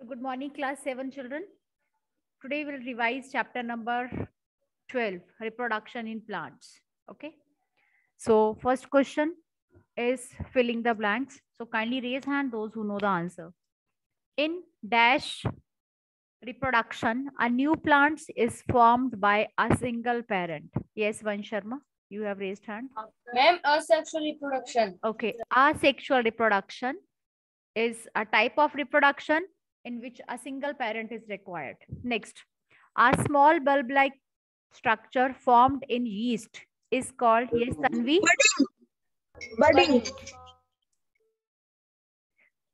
Good morning, class 7 children. Today we'll revise chapter number 12, reproduction in plants. Okay. So first question is filling the blanks. So kindly raise hand those who know the answer. In dash reproduction, a new plant is formed by a single parent. Yes, Vansh Sharma, you have raised hand. Ma'am, asexual reproduction. Okay. Asexual reproduction is a type of reproduction in which a single parent is required. Next, a small bulb-like structure formed in yeast is called, yes, Tanvi? Budding.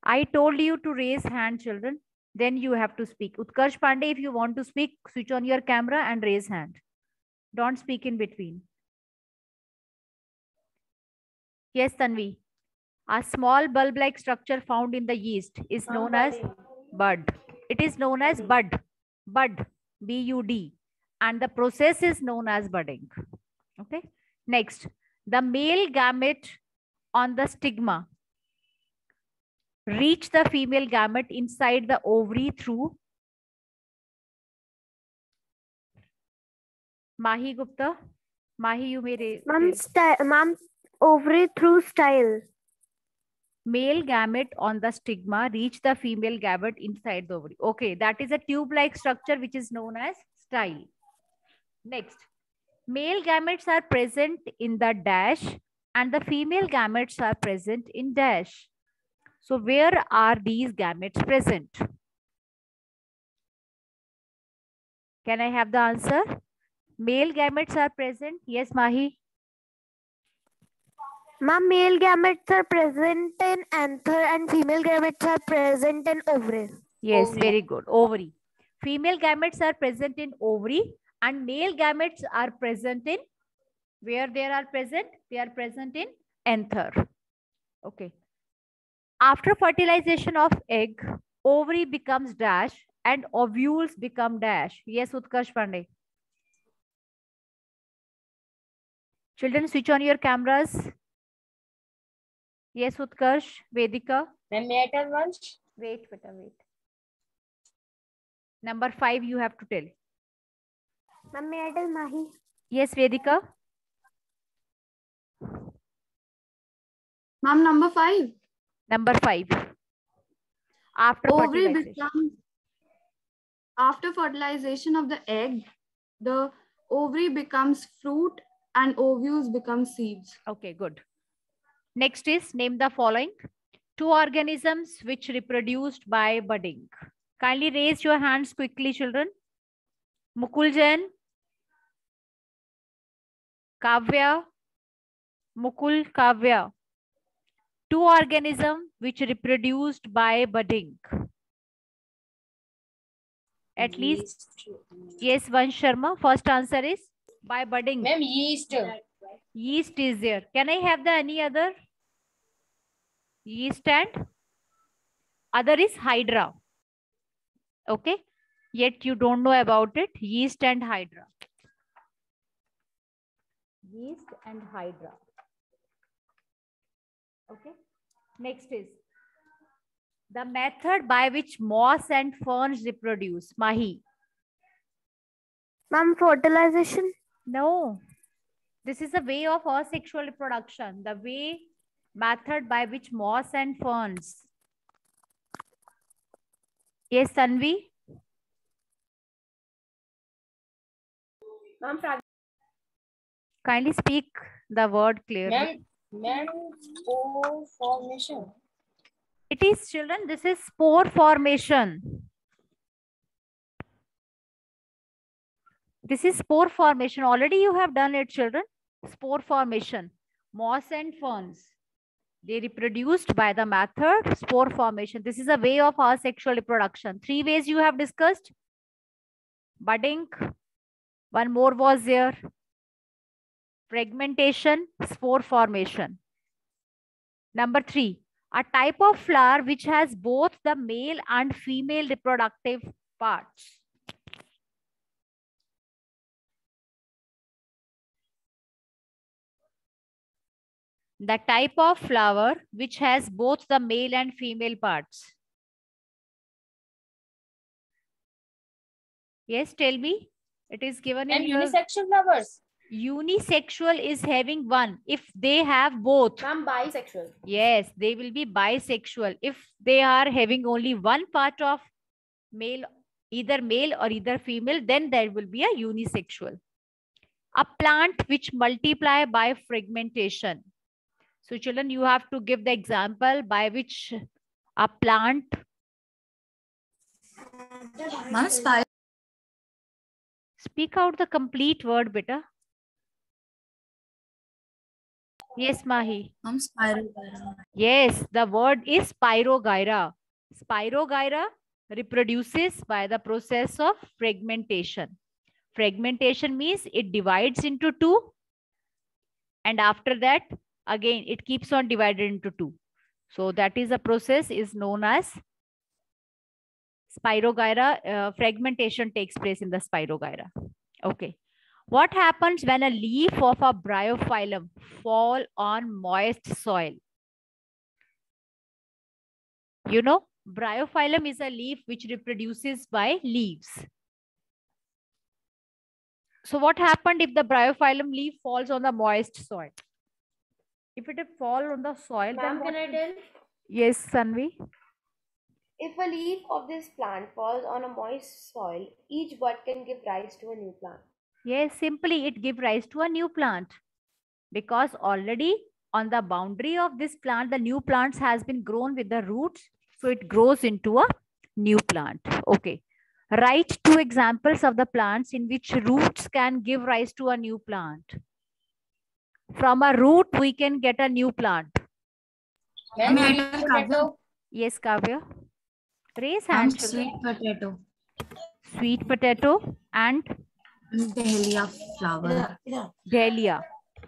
I told you to raise hand, children. Then you have to speak. Utkarsh Pandey, if you want to speak, switch on your camera and raise hand. Don't speak in between. Yes, Tanvi. A small bulb-like structure found in the yeast is known as bud. It is known as bud. Bud. B-U-D. And the process is known as budding. Okay. Next, the male gamete on the stigma reach the female gamete inside the ovary through Mahi Gupta. Mahi, you may Ma'am, ovary through style. male gamete on the stigma reach the female gamete inside the ovary. Okay, that is a tube-like structure which is known as style. Next, male gametes are present in the dash and the female gametes are present in dash. So where are these gametes present? Can I have the answer? Male gametes are present. Yes, Mahi. Ma'am, male gametes are present in anther and female gametes are present in ovary. Yes, Ovary. very good. Ovary. Female gametes are present in ovary and male gametes are present in where they are present? They are present in anther. Okay. After fertilization of egg, ovary becomes dash and ovules become dash. Yes, Utkarsh Pandey. Children, switch on your cameras. Yes, Utkarsh, Vedika. Ma'am, metal ones. Wait. Number 5, you have to tell. Ma'am, may I tell Mahi? Yes, Vedika. Ma'am, number 5. Number 5. After fertilization. After fertilization of the egg, the ovary becomes fruit and ovules become seeds. Okay, good. Next is name the following 2 organisms which reproduced by budding. Kindly raise your hands quickly, children. Mukul Jain, Kavya, Mukul, Kavya. 2 organisms which reproduced by budding. At least, yes, Vansh Sharma. First answer is by budding. Ma'am, yeast. Yeast is there. Can I have the any other? Yeast and other is hydra. Okay. Yet you don't know about it. Yeast and hydra. Yeast and hydra. Okay. Next is the method by which moss and ferns reproduce. Mahi. Ma'am, fertilization. No. This is a way of asexual reproduction. The method by which moss and ferns. Yes, Tanvi. Ma'am, Kindly speak the word clearly. Ma'am, spore formation. It is, children, this is spore formation. This is spore formation. Already you have done it, children. Spore formation. Moss and ferns. They reproduced by the method spore formation. This is a way of asexual reproduction. 3 ways you have discussed. Budding. One more was there. Fragmentation, spore formation. Number 3, a type of flower which has both the male and female reproductive parts. The type of flower which has both the male and female parts. Yes, tell me. It is given in And your unisexual flowers. unisexual is having one. If they have both, Ma'am, bisexual. yes, they will be bisexual. If they are having only one part of male, either male or either female, then there will be a unisexual. A plant which multiply by fragmentation. So children, you have to give the example by which a plant. Speak out the complete word, beta. Yes, Mahi. Yes, the word is Spirogyra. Spirogyra reproduces by the process of fragmentation. Fragmentation means it divides into two, and after that, again, it keeps on divided into two. So that is a process is known as Spirogyra. Fragmentation takes place in the Spirogyra. Okay. What happens when a leaf of a bryophyllum fall on moist soil? You know, bryophyllum is a leaf which reproduces by leaves. So what happened if the bryophyllum leaf falls on the moist soil? If it fall on the soil, then Ma'am, what can I will- tell? Yes, Sanvi. If a leaf of this plant falls on a moist soil, each bud can give rise to a new plant. Yes, simply it gives rise to a new plant because already on the boundary of this plant, the new plants has been grown with the roots. So it grows into a new plant. Okay. Write two examples of the plants in which roots can give rise to a new plant. From a root, we can get a new plant. Ma'am, sweet potato. Yes, Kavya. Raise hand. Sweet potato. Sweet potato and Dahlia flower. dahlia.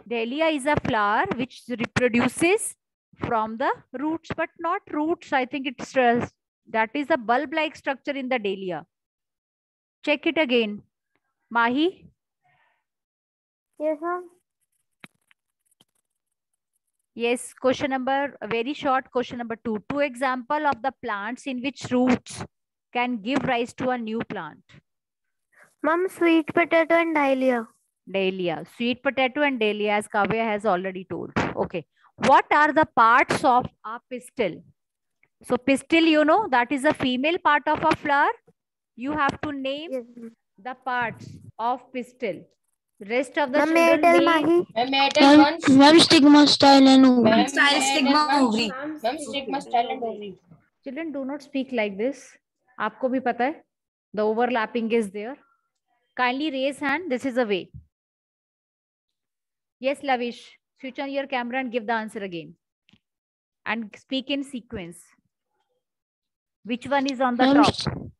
Dahlia is a flower which reproduces from the roots, but not roots. I think it's that is a bulb-like structure in the dahlia. Check it again. Mahi. Yes, ma'am. Yes, question number, a very short question number 2. Two example of the plants in which roots can give rise to a new plant. Ma'am, sweet potato and dahlia. Dahlia, sweet potato and dahlia, as Kavya has already told. Okay. What are the parts of a pistil? So pistil, you know, that is a female part of a flower. You have to name Yes, ma'am. the parts of pistil. Rest of the Ma'am, may I children tell may. Mahi? Ma'am, may I tell once? Ma'am, stigma, style and ovary. Ma'am, Style, may I stigma, tell once? ovary. Ma'am, stigma, style and ovary. Children, do not speak like this. आपको भी पता है. The overlapping is there. Kindly raise hand. This is a way. Yes, Lavish. Switch on your camera and give the answer again. And speak in sequence. Which one is on the Ma'am, top?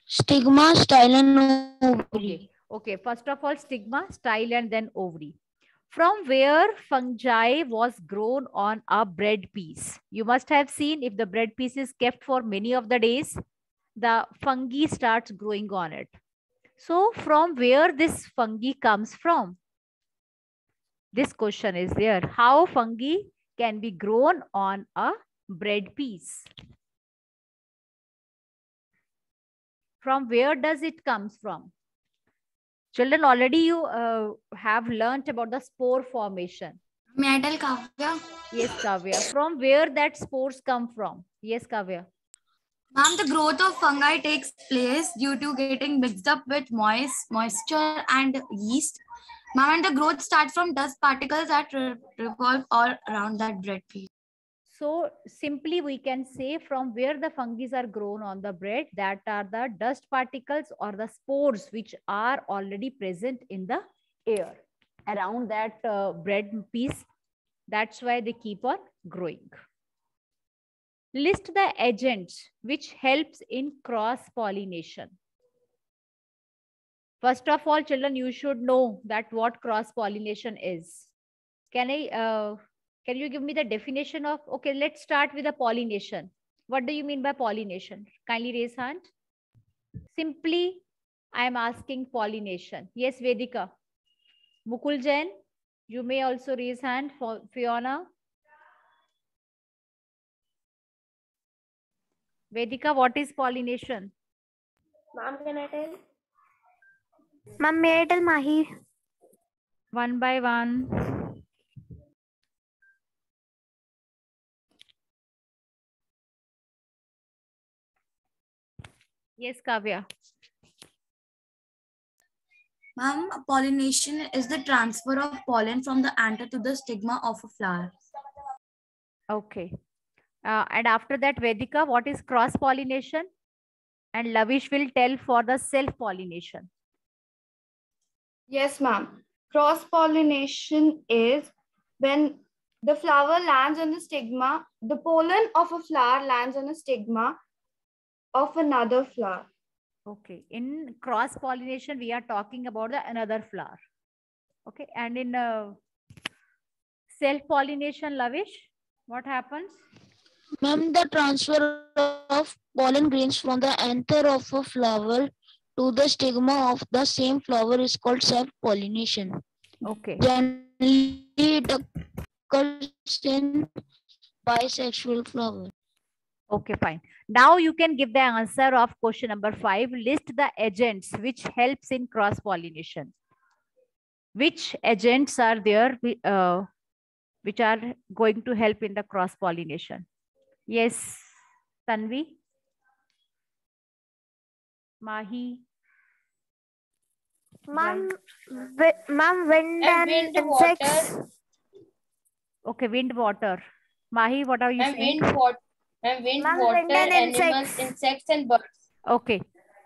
Stigma, style and ovary. Okay. Okay. First of all, stigma, style, and then ovary. From where fungi was grown on a bread piece. You must have seen if the bread piece is kept for many of the days, the fungi starts growing on it. So from where this fungi comes from? This question is there. How fungi can be grown on a bread piece? From where does it comes from? Children, already you have learnt about the spore formation. May I tell Kavya? Yes, Kavya. From where that spores come from? Yes, Kavya. Ma'am, the growth of fungi takes place due to getting mixed up with moisture and yeast. Ma'am, and the growth starts from dust particles that revolve all around that bread piece. So simply we can say from where the fungi are grown on the bread, that are the dust particles or the spores which are already present in the air around that bread piece. That's why they keep on growing. List the agents which helps in cross pollination. First of all, children, you should know that what cross pollination is. Can you give me the definition of, okay, let's start with the pollination. What do you mean by pollination? Kindly raise hand. Simply, I am asking pollination. Yes, Vedika. Mukul Jain, you may also raise hand. For Fiona. Vedika, what is pollination? Ma'am, can I tell? Ma'am, may I tell Mahi? One by one. Yes, Kavya. Ma'am, pollination is the transfer of pollen from the anther to the stigma of a flower. Okay. And after that, Vedika, what is cross pollination? And Lavish will tell for the self pollination. Yes, ma'am. Cross pollination is when the flower lands on the stigma, the pollen of a flower lands on a stigma of another flower. Okay. In cross pollination, we are talking about the another flower. Okay. And in self pollination, Lavish, what happens? Ma'am, the transfer of pollen grains from the anther of a flower to the stigma of the same flower is called self-pollination. Okay. Generally, it occurs in bisexual flowers. Okay, fine. Now you can give the answer of question number 5. List the agents which helps in cross pollination. Which agents are there which are going to help in the cross pollination? Yes, Tanvi, Mahi. Ma'am, ma'am, wind And and wind, insects. water. Okay, wind, water. Mahi, what are you And saying? wind, water. And wind, Ma'am, water, wind and animals, insects. insects, and birds. Okay.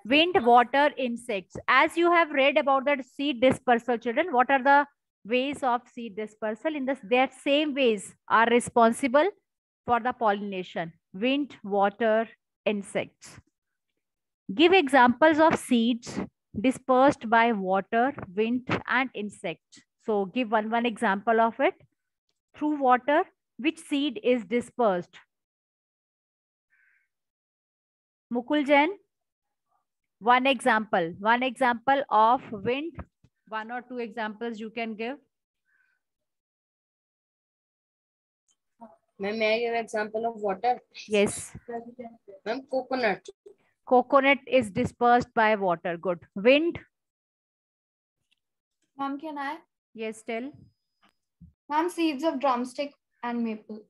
Wind, water, insects. As you have read about that seed dispersal, children, what are the ways of seed dispersal? In this, their same ways are responsible for the pollination. Wind, water, insects. Give examples of seeds dispersed by water, wind, and insects. So give one example of it. Through water, which seed is dispersed? Mukul Jain, one example of wind, 1 or 2 examples you can give. Ma'am, may I give example of water? Yes. Ma'am, coconut. Coconut is dispersed by water. Good. Wind. Ma'am, can I? Yes, tell. Ma'am, seeds of drumstick and maple.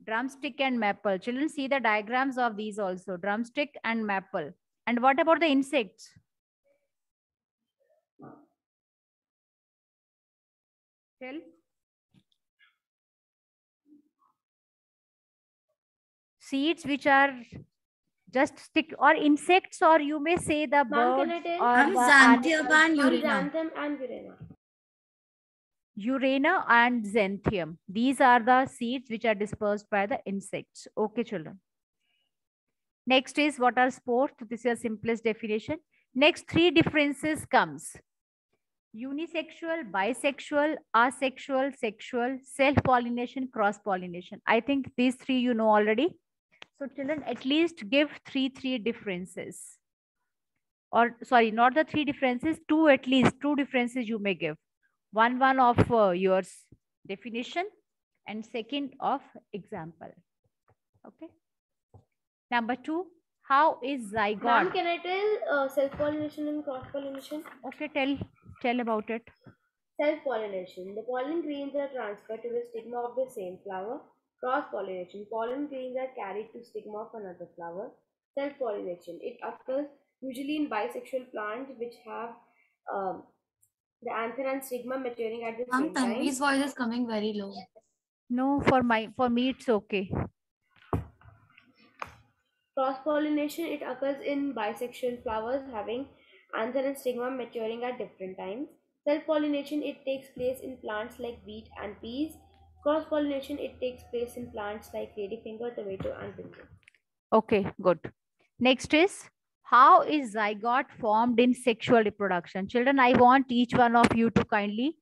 Drumstick and maple. Children, see the diagrams of these also. Drumstick and maple. And what about the insects? Tell. Seeds which are just stick or insects, or you may say the Ma'am, can birds I tell? or Ma'am, the xanthium animals. and Ma'am, urena. xanthan and urena. Urena and xanthium. These are the seeds which are dispersed by the insects. Okay, children. Next is what are spores? This is your simplest definition. Next 3 differences comes. Unisexual, bisexual, asexual, sexual, self-pollination, cross-pollination. I think these 3 you know already. So children, at least give 3 differences. Or sorry, not the 3 differences, 2 at least, 2 differences you may give. One of yours definition and second of example. Okay. Number 2, how is zygote? Ma'am, can I tell self-pollination and cross-pollination? Okay, tell about it. Self-pollination. The pollen grains are transferred to the stigma of the same flower. Cross-pollination. Pollen grains are carried to stigma of another flower. Self-pollination. It occurs usually in bisexual plants which have the anther and stigma maturing at the Ma'am, same time. Tanvi's voice is coming very low. No, for me it's okay. Cross-pollination, it occurs in bisexual flowers having anther and stigma maturing at different times. Self-pollination, it takes place in plants like wheat and peas. Cross-pollination, it takes place in plants like ladyfinger, tomato, and brinjal. Okay, good. Next is, how is zygote formed in sexual reproduction? Children, I want each one of you to kindly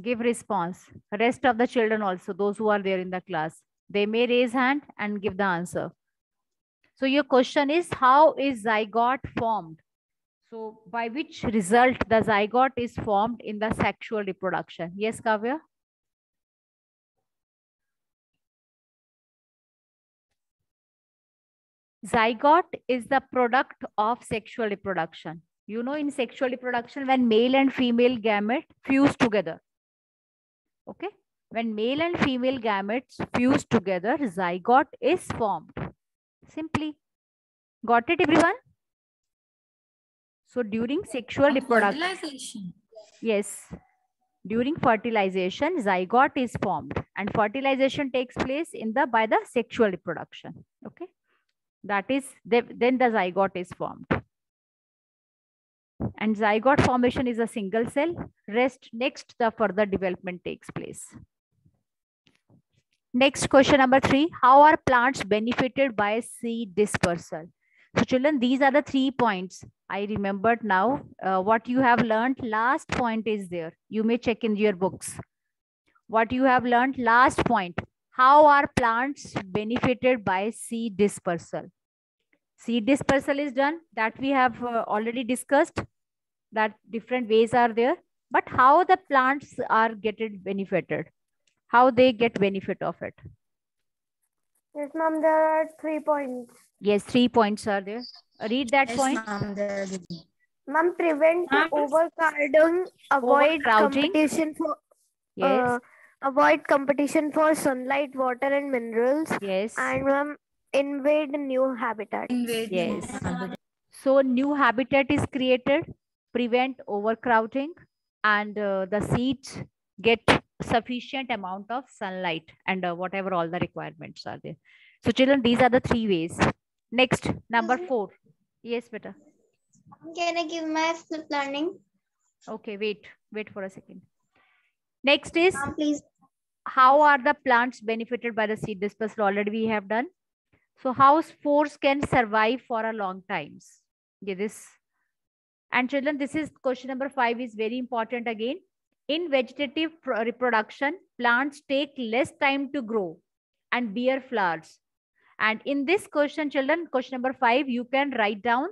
give response. Rest of the children also, those who are there in the class, they may raise hand and give the answer. So your question is, how is zygote formed? So by which result the zygote is formed in the sexual reproduction? Yes, Kavya? Zygote is the product of sexual reproduction. You know, in sexual reproduction, when male and female gamete fuse together. Okay. When male and female gametes fuse together, zygote is formed. Simply. Got it, everyone? So during sexual reproduction. Fertilization. Yes. During fertilization, zygote is formed, and fertilization takes place by the sexual reproduction. Okay. That is, then the zygote is formed. And zygote formation is a single cell. Next, the further development takes place. Next, question number 3. How are plants benefited by seed dispersal? So children, these are the 3 points. I remembered now what you have learned. Last point is there. You may check in your books. What you have learned, last point. How are plants benefited by seed dispersal? Seed dispersal is done. That we have already discussed. That different ways are there. But how the plants are benefited? How they get benefit of it? Yes, ma'am, there are 3 points. Yes, 3 points are there. Read that point. Ma'am, prevent overcrowding, avoid Overcrowding. competition for Yes. avoid competition for sunlight, water, and minerals. Yes. And ma'am, invade new habitat. Yes. So new habitat is created, prevent overcrowding, and the seeds get sufficient amount of sunlight and whatever all the requirements are there. So children, these are the 3 ways. Next, number 4. Yes, beta. Can I give my learning? Okay, wait for a second. Next is, Please. how are the plants benefited by the seed dispersal? Already we have done. So how spores can survive for a long times? Yeah, this. And children, this is question number 5 is very important again. In vegetative reproduction, plants take less time to grow and bear flowers. And in this question, children, question number 5, you can write down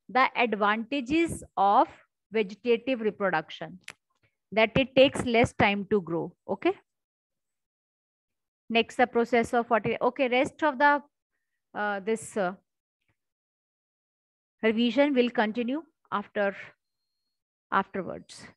the advantages of vegetative reproduction. That it takes less time to grow. Okay. Next, the process of okay, rest of the revision will continue afterwards.